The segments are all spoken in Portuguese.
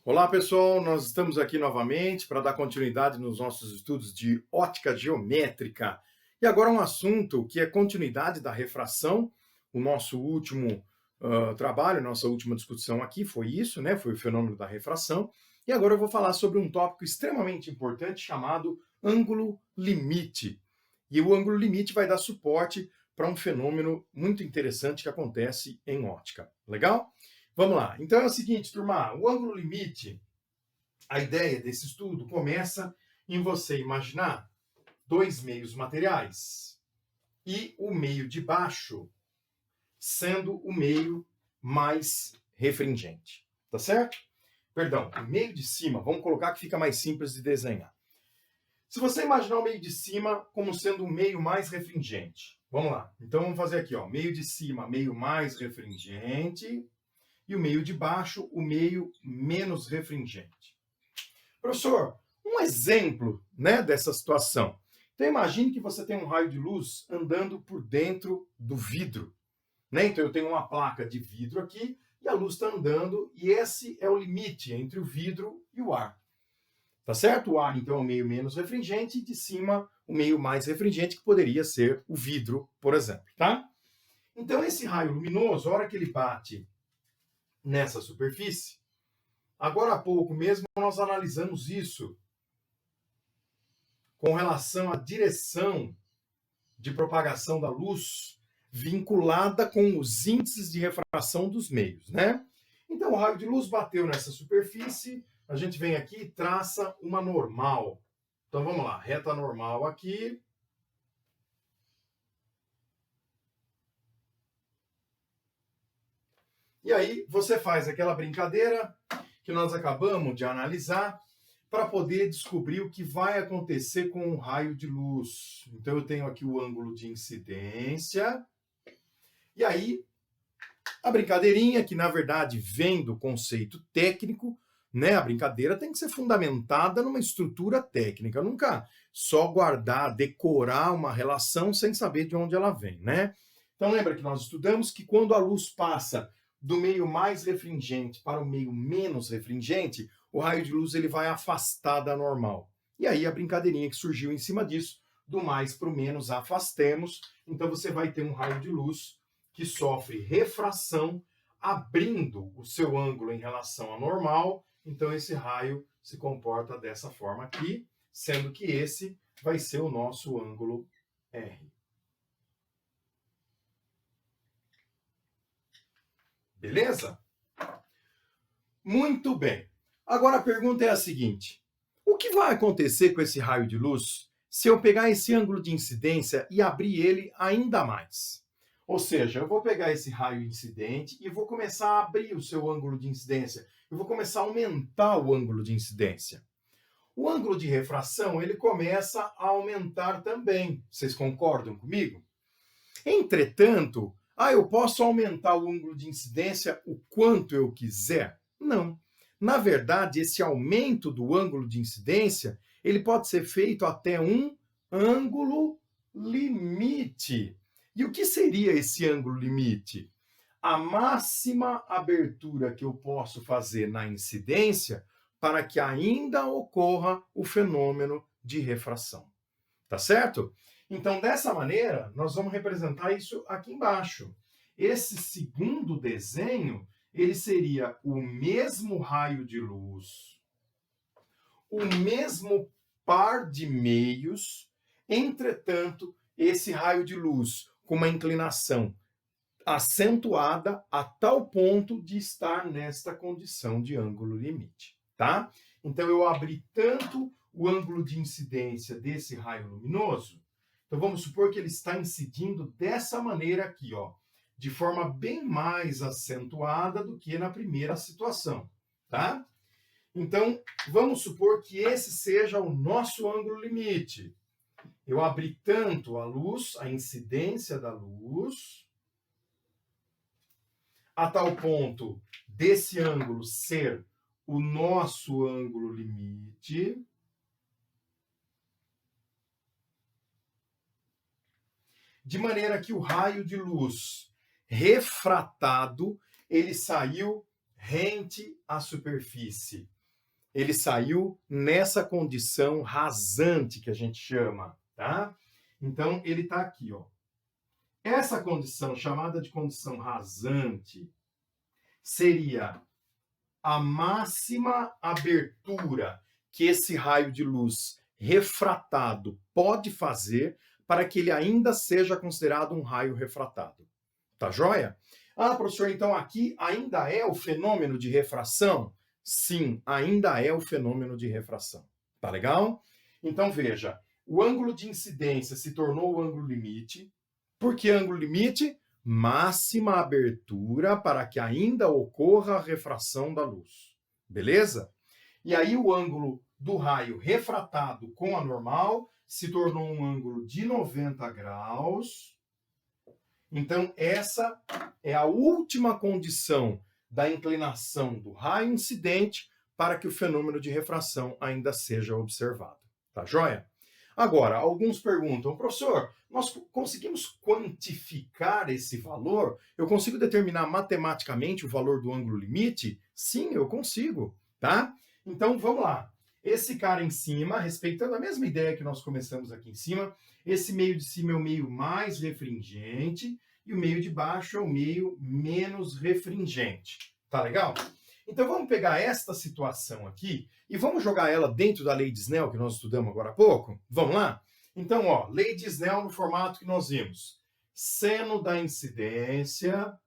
Olá, pessoal. Nós estamos aqui novamente para dar continuidade nos nossos estudos de ótica geométrica. E agora um assunto que é continuidade da refração. O nosso último trabalho, nossa última discussão aqui foi isso, né? Foi o fenômeno da refração. E agora eu vou falar sobre um tópico extremamente importante chamado ângulo limite. E o ângulo limite vai dar suporte para um fenômeno muito interessante que acontece em ótica. Legal? Vamos lá. Então é o seguinte, turma, o ângulo limite, a ideia desse estudo começa em você imaginar dois meios materiais e o meio de baixo sendo o meio mais refringente, tá certo? Perdão, o meio de cima, vamos colocar que fica mais simples de desenhar. Se você imaginar o meio de cima como sendo o meio mais refringente, vamos lá. Então vamos fazer aqui, ó, meio de cima, meio mais refringente, e o meio de baixo, o meio menos refringente. Professor, um exemplo, né, dessa situação. Então imagine que você tem um raio de luz andando por dentro do vidro. Né? Então eu tenho uma placa de vidro aqui e a luz está andando e esse é o limite entre o vidro e o ar. Tá certo? O ar, então, é o meio menos refringente e de cima o meio mais refringente, que poderia ser o vidro, por exemplo. Tá? Então esse raio luminoso, a hora que ele bate nessa superfície, agora há pouco mesmo nós analisamos isso com relação à direção de propagação da luz vinculada com os índices de refração dos meios, né? Então o raio de luz bateu nessa superfície, a gente vem aqui e traça uma normal. Então vamos lá, reta normal aqui. E aí você faz aquela brincadeira que nós acabamos de analisar para poder descobrir o que vai acontecer com o raio de luz. Então eu tenho aqui o ângulo de incidência. E aí a brincadeirinha, que na verdade vem do conceito técnico, né? A brincadeira tem que ser fundamentada numa estrutura técnica, nunca só guardar, decorar uma relação sem saber de onde ela vem, né? Então lembra que nós estudamos que quando a luz passa do meio mais refringente para o meio menos refringente, o raio de luz ele vai afastar da normal. E aí a brincadeirinha que surgiu em cima disso, do mais para o menos afastemos, então você vai ter um raio de luz que sofre refração, abrindo o seu ângulo em relação à normal, então esse raio se comporta dessa forma aqui, sendo que esse vai ser o nosso ângulo R. Beleza? Muito bem. Agora a pergunta é a seguinte: o que vai acontecer com esse raio de luz se eu pegar esse ângulo de incidência e abrir ele ainda mais? Ou seja, eu vou pegar esse raio incidente e vou começar a abrir o seu ângulo de incidência. Eu vou começar a aumentar o ângulo de incidência. O ângulo de refração, ele começa a aumentar também. Vocês concordam comigo? Entretanto, eu posso aumentar o ângulo de incidência o quanto eu quiser? Não. Na verdade, esse aumento do ângulo de incidência, ele pode ser feito até um ângulo limite. E o que seria esse ângulo limite? A máxima abertura que eu posso fazer na incidência para que ainda ocorra o fenômeno de refração. Tá certo? Então, dessa maneira, nós vamos representar isso aqui embaixo. Esse segundo desenho, ele seria o mesmo raio de luz, o mesmo par de meios, entretanto, esse raio de luz com uma inclinação acentuada a tal ponto de estar nesta condição de ângulo limite, tá? Então eu abri tanto o ângulo de incidência desse raio luminoso, então vamos supor que ele está incidindo dessa maneira aqui, ó, de forma bem mais acentuada do que na primeira situação, tá? Então vamos supor que esse seja o nosso ângulo limite. Eu abri tanto a luz, a incidência da luz, a tal ponto desse ângulo ser o nosso ângulo limite, de maneira que o raio de luz refratado, ele saiu rente à superfície. Ele saiu nessa condição rasante que a gente chama, tá? Então, ele está aqui, ó. Essa condição, chamada de condição rasante, seria a máxima abertura que esse raio de luz refratado pode fazer para que ele ainda seja considerado um raio refratado. Tá joia? Ah, professor, então aqui ainda é o fenômeno de refração? Sim, ainda é o fenômeno de refração. Tá legal? Então veja, o ângulo de incidência se tornou o ângulo limite. Por que ângulo limite? Máxima abertura para que ainda ocorra a refração da luz. Beleza? E aí o ângulo do raio refratado com a normal se tornou um ângulo de 90 graus. Então, essa é a última condição da inclinação do raio incidente para que o fenômeno de refração ainda seja observado. Tá joia? Agora, alguns perguntam, professor, nós conseguimos quantificar esse valor? Eu consigo determinar matematicamente o valor do ângulo limite? Sim, eu consigo, tá? Então, vamos lá. Esse cara em cima, respeitando a mesma ideia que nós começamos aqui em cima, esse meio de cima é o meio mais refringente e o meio de baixo é o meio menos refringente. Tá legal? Então vamos pegar esta situação aqui e vamos jogar ela dentro da lei de Snell que nós estudamos agora há pouco? Vamos lá? Então, ó, lei de Snell no formato que nós vimos. Seno da incidência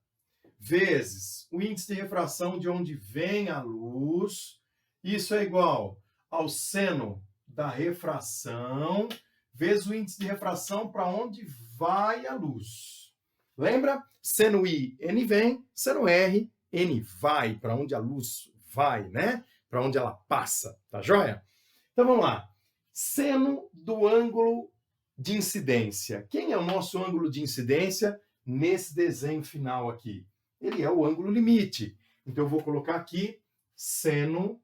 vezes o índice de refração de onde vem a luz. Isso é igual ao seno da refração vezes o índice de refração para onde vai a luz. Lembra? Seno I, N vem, seno R, N vai, para onde a luz vai, né? Para onde ela passa, tá joia? Então vamos lá. Seno do ângulo de incidência. Quem é o nosso ângulo de incidência nesse desenho final aqui? Ele é o ângulo limite. Então eu vou colocar aqui seno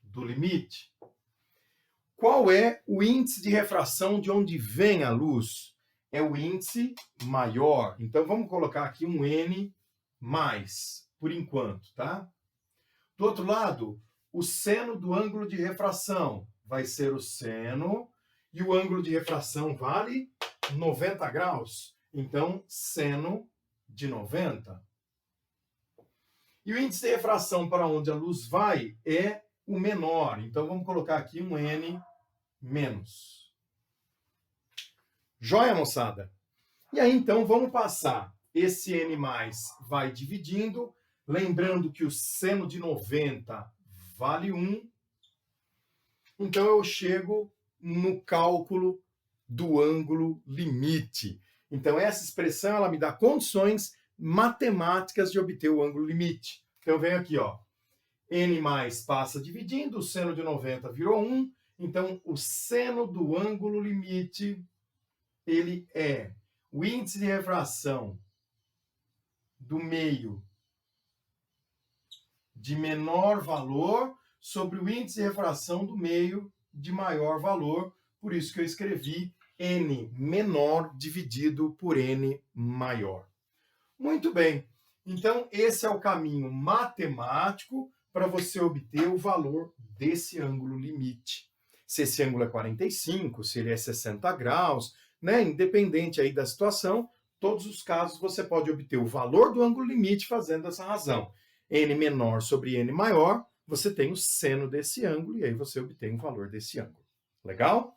do limite. Qual é o índice de refração de onde vem a luz? É o índice maior. Então vamos colocar aqui um N mais, por enquanto, tá? Do outro lado, o seno do ângulo de refração vai ser o seno, e o ângulo de refração vale 90 graus. Então, seno de 90. E o índice de refração para onde a luz vai é o menor. Então, vamos colocar aqui um N menos. Joia, moçada? E aí, então, vamos passar. Esse N mais vai dividindo. Lembrando que o seno de 90 vale 1. Então, eu chego no cálculo do ângulo limite. Então, essa expressão ela me dá condições matemáticas de obter o ângulo limite. Então, eu venho aqui, ó. N mais passa dividindo, o seno de 90 virou 1. Então, o seno do ângulo limite, ele é o índice de refração do meio de menor valor sobre o índice de refração do meio de maior valor. Por isso que eu escrevi N menor dividido por N maior. Muito bem. Então, esse é o caminho matemático para você obter o valor desse ângulo limite. Se esse ângulo é 45, se ele é 60 graus, né? Independente aí da situação, todos os casos você pode obter o valor do ângulo limite fazendo essa razão. N menor sobre N maior, você tem o seno desse ângulo e aí você obtém o valor desse ângulo. Legal?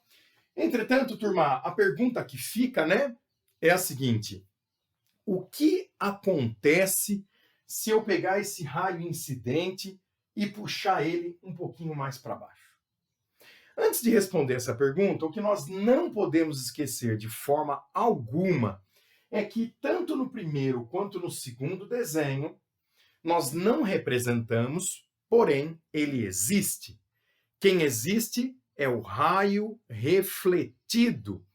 Entretanto, turma, a pergunta que fica, né, é a seguinte: o que acontece se eu pegar esse raio incidente e puxar ele um pouquinho mais para baixo? Antes de responder essa pergunta, o que nós não podemos esquecer de forma alguma é que tanto no primeiro quanto no segundo desenho, nós não representamos, porém, ele existe. Quem existe é o raio refletido.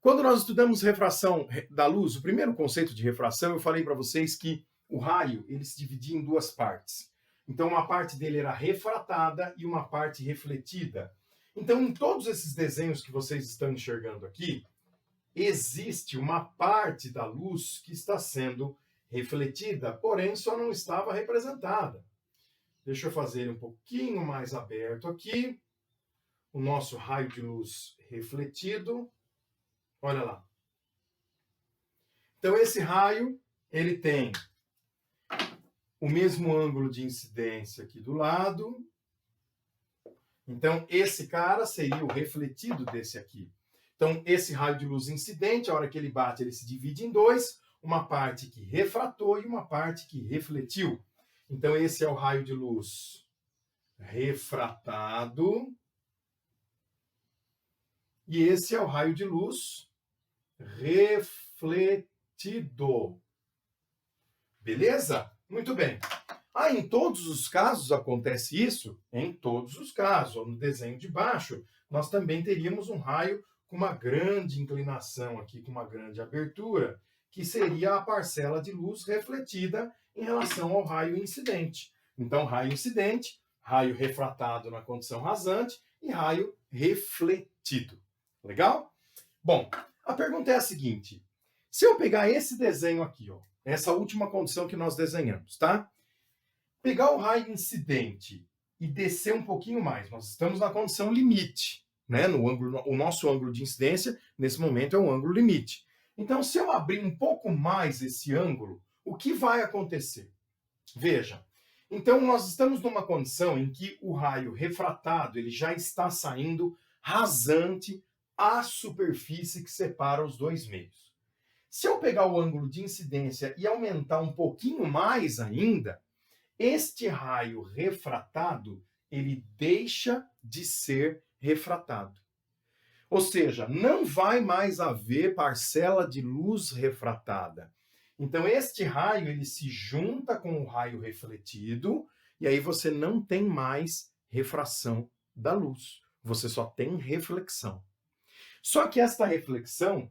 Quando nós estudamos refração da luz, o primeiro conceito de refração, eu falei para vocês que o raio ele se dividia em duas partes. Então, uma parte dele era refratada e uma parte refletida. Então, em todos esses desenhos que vocês estão enxergando aqui, existe uma parte da luz que está sendo refletida, porém só não estava representada. Deixa eu fazer ele um pouquinho mais aberto aqui. O nosso raio de luz refletido. Olha lá. Então, esse raio, ele tem o mesmo ângulo de incidência aqui do lado. Então, esse cara seria o refletido desse aqui. Então, esse raio de luz incidente, a hora que ele bate, ele se divide em dois. Uma parte que refratou e uma parte que refletiu. Então, esse é o raio de luz refratado. E esse é o raio de luz refletido. Beleza? Muito bem. Em todos os casos acontece isso? Em todos os casos. No desenho de baixo, nós também teríamos um raio com uma grande inclinação aqui, com uma grande abertura, que seria a parcela de luz refletida em relação ao raio incidente. Então, raio incidente, raio refratado na condição rasante e raio refletido. Legal? Bom, a pergunta é a seguinte. Se eu pegar esse desenho aqui, ó, essa última condição que nós desenhamos, tá? Pegar o raio incidente e descer um pouquinho mais. Nós estamos na condição limite, né? O nosso ângulo de incidência, nesse momento, é um ângulo limite. Então, se eu abrir um pouco mais esse ângulo, o que vai acontecer? Veja, então nós estamos numa condição em que o raio refratado ele já está saindo rasante à superfície que separa os dois meios. Se eu pegar o ângulo de incidência e aumentar um pouquinho mais ainda, este raio refratado, ele deixa de ser refratado. Ou seja, não vai mais haver parcela de luz refratada. Então, este raio, ele se junta com o raio refletido, e aí você não tem mais refração da luz. Você só tem reflexão. Só que esta reflexão,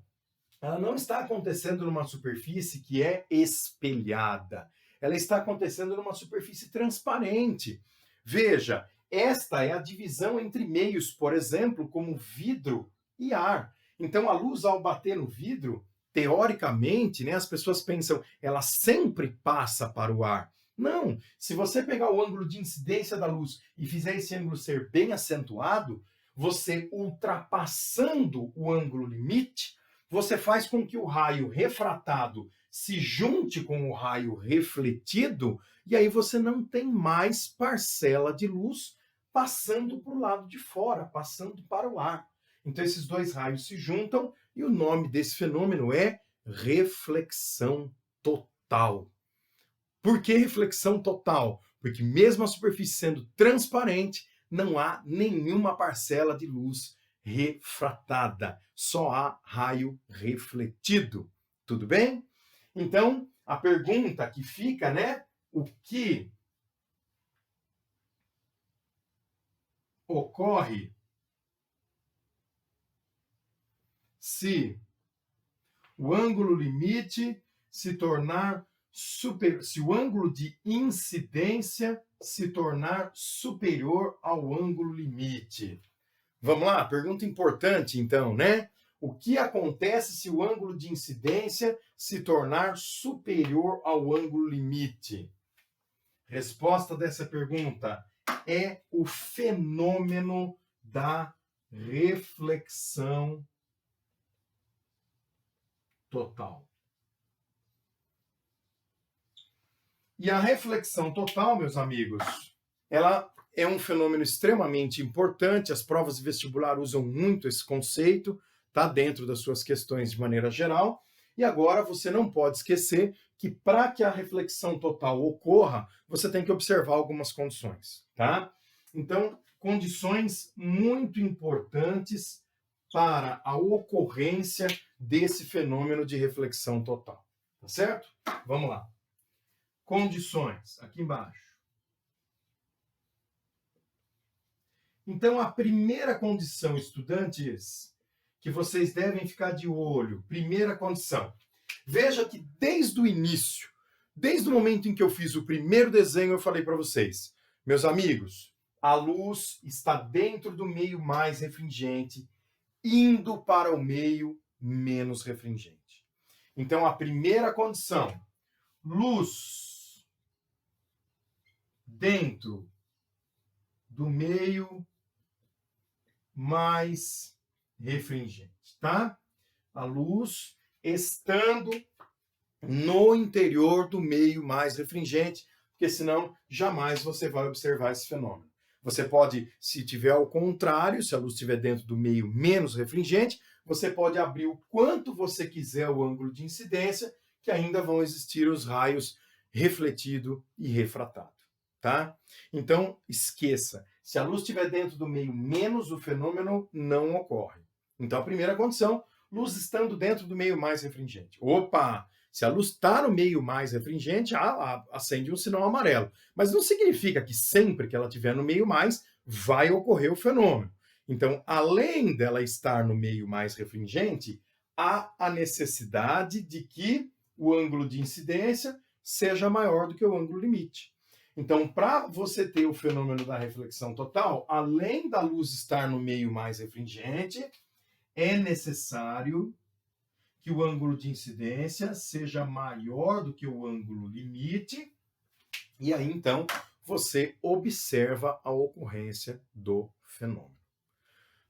ela não está acontecendo numa superfície que é espelhada. Ela está acontecendo numa superfície transparente. Veja, esta é a divisão entre meios, por exemplo, como vidro e ar. Então, a luz, ao bater no vidro, teoricamente, né, as pessoas pensam, ela sempre passa para o ar. Não, se você pegar o ângulo de incidência da luz e fizer esse ângulo ser bem acentuado, você ultrapassando o ângulo limite, você faz com que o raio refratado se junte com o raio refletido, e aí você não tem mais parcela de luz passando para o lado de fora, passando para o ar. Então esses dois raios se juntam e o nome desse fenômeno é reflexão total. Por que reflexão total? Porque mesmo a superfície sendo transparente, não há nenhuma parcela de luz refratada. Só há raio refletido. Tudo bem? Então, a pergunta que fica, né? O que ocorre se o ângulo limite se tornar se o ângulo de incidência se tornar superior ao ângulo limite? Vamos lá, pergunta importante então, né? O que acontece se o ângulo de incidência se tornar superior ao ângulo limite? Resposta dessa pergunta é o fenômeno da reflexão total. E a reflexão total, meus amigos, ela é um fenômeno extremamente importante. As provas de vestibular usam muito esse conceito, está dentro das suas questões de maneira geral. E agora você não pode esquecer que para que a reflexão total ocorra, você tem que observar algumas condições, tá? Então, condições muito importantes para a ocorrência desse fenômeno de reflexão total, tá certo? Vamos lá. Condições, aqui embaixo. Então, a primeira condição, estudantes, que vocês devem ficar de olho, primeira condição. Veja que desde o início, desde o momento em que eu fiz o primeiro desenho, eu falei para vocês, meus amigos, a luz está dentro do meio mais refringente, indo para o meio menos refringente. Então, a primeira condição, luz dentro do meio mais refringente, tá? A luz estando no interior do meio mais refringente, porque senão jamais você vai observar esse fenômeno. Você pode, se tiver ao contrário, se a luz estiver dentro do meio menos refringente, você pode abrir o quanto você quiser o ângulo de incidência, que ainda vão existir os raios refletido e refratado, tá? Então, esqueça, se a luz estiver dentro do meio menos, o fenômeno não ocorre. Então, a primeira condição, luz estando dentro do meio mais refringente. Opa! Se a luz está no meio mais refringente, acende um sinal amarelo. Mas não significa que sempre que ela estiver no meio mais, vai ocorrer o fenômeno. Então, além dela estar no meio mais refringente, há a necessidade de que o ângulo de incidência seja maior do que o ângulo limite. Então, para você ter o fenômeno da reflexão total, além da luz estar no meio mais refringente, é necessário que o ângulo de incidência seja maior do que o ângulo limite, e aí então você observa a ocorrência do fenômeno.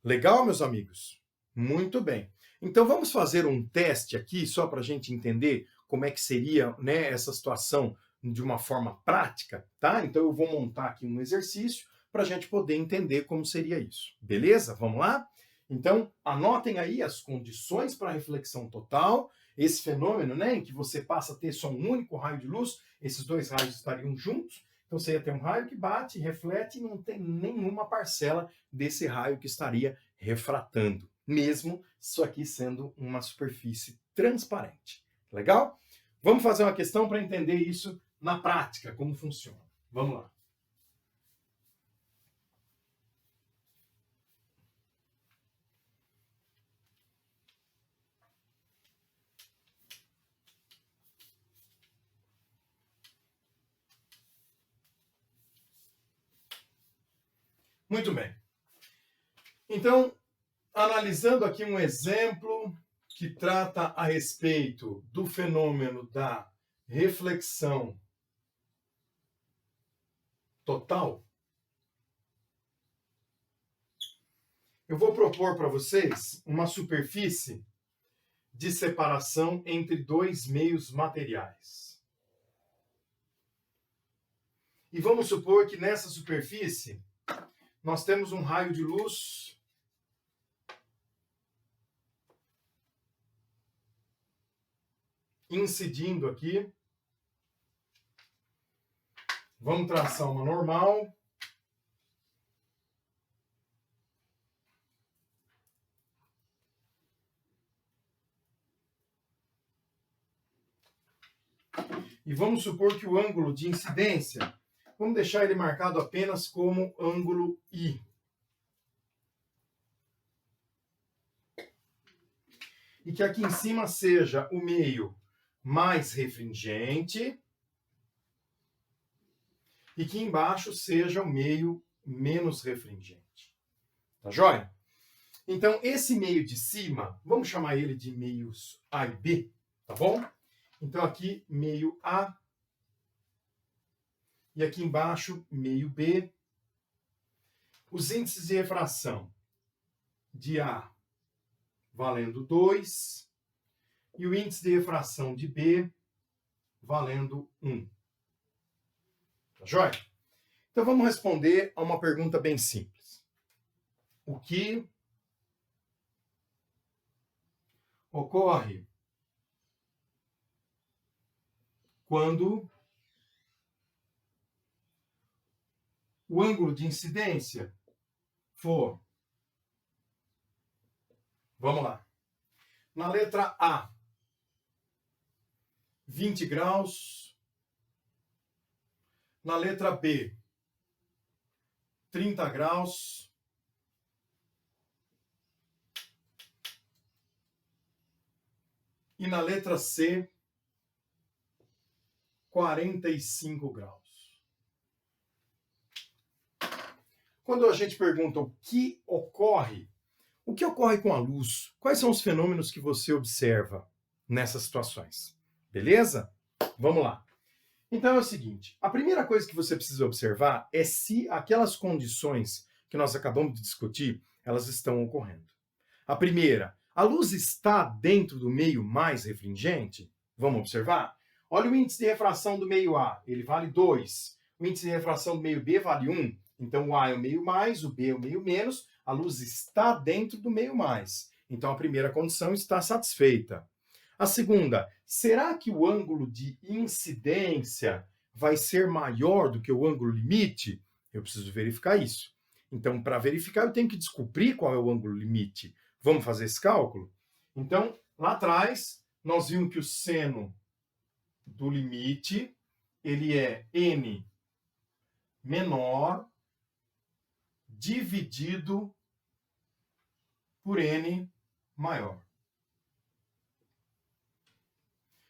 Legal, meus amigos? Muito bem. Então vamos fazer um teste aqui, só para a gente entender como é que seria, né, essa situação de uma forma prática, tá? Então eu vou montar aqui um exercício para a gente poder entender como seria isso. Beleza? Vamos lá? Então, anotem aí as condições para a reflexão total, esse fenômeno, né, em que você passa a ter só um único raio de luz, esses dois raios estariam juntos, então você ia ter um raio que bate, reflete e não tem nenhuma parcela desse raio que estaria refratando, mesmo isso aqui sendo uma superfície transparente. Legal? Vamos fazer uma questão para entender isso na prática, como funciona. Vamos lá. Muito bem. Então, analisando aqui um exemplo que trata a respeito do fenômeno da reflexão total, eu vou propor para vocês uma superfície de separação entre dois meios materiais. E vamos supor que nessa superfície nós temos um raio de luz incidindo aqui. Vamos traçar uma normal. E vamos supor que o ângulo de incidência, vamos deixar ele marcado apenas como ângulo I. E que aqui em cima seja o meio mais refringente e que embaixo seja o meio menos refringente. Tá joia? Então, esse meio de cima, vamos chamar ele de meios A e B, tá bom? Então, aqui, meio A. E aqui embaixo, meio B. Os índices de refração de A valendo 2. E o índice de refração de B valendo 1. Tá joia? Então, vamos responder a uma pergunta bem simples. O que ocorre quando o ângulo de incidência for, vamos lá, na letra A, 20 graus, na letra B, 30 graus, e na letra C, 45 graus. Quando a gente pergunta o que ocorre com a luz? Quais são os fenômenos que você observa nessas situações? Beleza? Vamos lá. Então é o seguinte, a primeira coisa que você precisa observar é se aquelas condições que nós acabamos de discutir, elas estão ocorrendo. A primeira, a luz está dentro do meio mais refringente? Vamos observar? Olha o índice de refração do meio A, ele vale 2. O índice de refração do meio B vale 1. Então o A é o meio mais, o B é o meio menos, a luz está dentro do meio mais. Então a primeira condição está satisfeita. A segunda, será que o ângulo de incidência vai ser maior do que o ângulo limite? Eu preciso verificar isso. Então, para verificar, eu tenho que descobrir qual é o ângulo limite. Vamos fazer esse cálculo? Então, lá atrás, nós vimos que o seno do limite, ele é n menor dividido por n maior.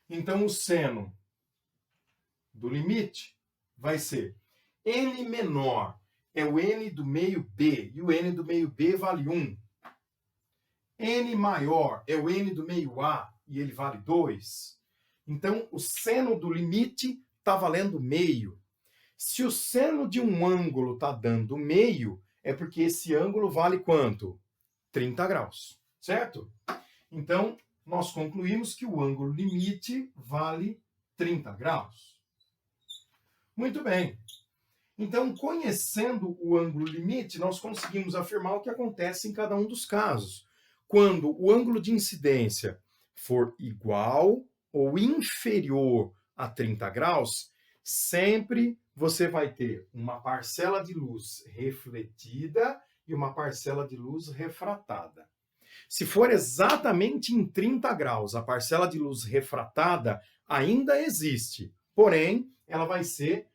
Então, o seno do limite vai ser n menor é o n do meio B, e o n do meio B vale 1. N maior é o n do meio A, e ele vale 2. Então, o seno do limite está valendo meio. Se o seno de um ângulo está dando meio, é porque esse ângulo vale quanto? 30 graus, certo? Então, nós concluímos que o ângulo limite vale 30 graus. Muito bem. Então, conhecendo o ângulo limite, nós conseguimos afirmar o que acontece em cada um dos casos. Quando o ângulo de incidência for igual ou inferior a 30 graus, sempre você vai ter uma parcela de luz refletida e uma parcela de luz refratada. Se for exatamente em 30 graus, a parcela de luz refratada ainda existe, porém, ela vai ser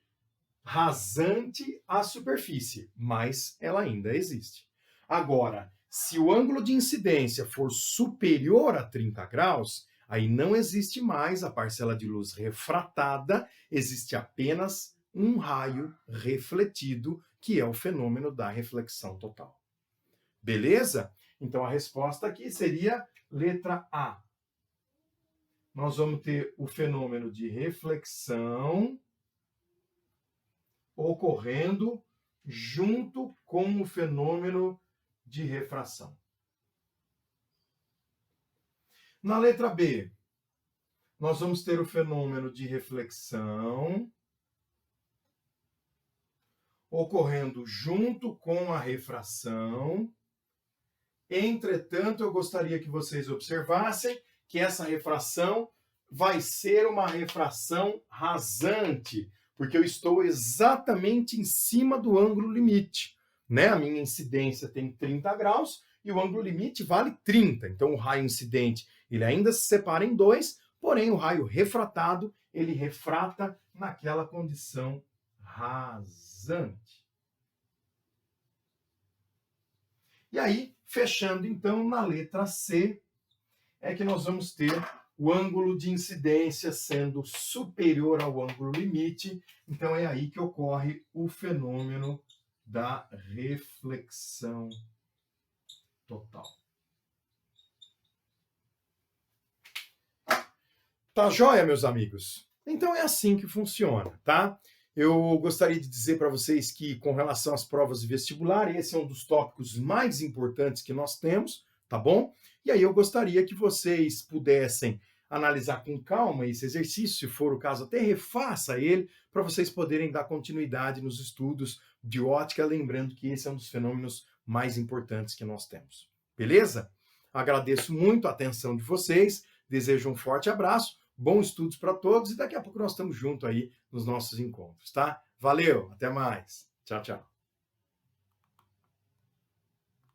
rasante à superfície, mas ela ainda existe. Agora, se o ângulo de incidência for superior a 30 graus, aí não existe mais a parcela de luz refratada, existe apenas um raio refletido, que é o fenômeno da reflexão total. Beleza? Então, a resposta aqui seria letra A. Nós vamos ter o fenômeno de reflexão ocorrendo junto com o fenômeno de refração. Na letra B, nós vamos ter o fenômeno de reflexão ocorrendo junto com a refração. Entretanto, eu gostaria que vocês observassem que essa refração vai ser uma refração rasante, porque eu estou exatamente em cima do ângulo limite, né? A minha incidência tem 30 graus e o ângulo limite vale 30. Então, o raio incidente ele ainda se separa em dois, porém, o raio refratado ele refrata naquela condição rasante. E aí, fechando então na letra C, é que nós vamos ter o ângulo de incidência sendo superior ao ângulo limite. Então é aí que ocorre o fenômeno da reflexão total. Tá joia, meus amigos? Então é assim que funciona, tá? Eu gostaria de dizer para vocês que, com relação às provas de vestibular, esse é um dos tópicos mais importantes que nós temos, tá bom? E aí eu gostaria que vocês pudessem analisar com calma esse exercício, se for o caso, até refaça ele, para vocês poderem dar continuidade nos estudos de ótica, lembrando que esse é um dos fenômenos mais importantes que nós temos. Beleza? Agradeço muito a atenção de vocês, desejo um forte abraço, bons estudos para todos e daqui a pouco nós estamos juntos aí nos nossos encontros, tá? Valeu, até mais. Tchau, tchau.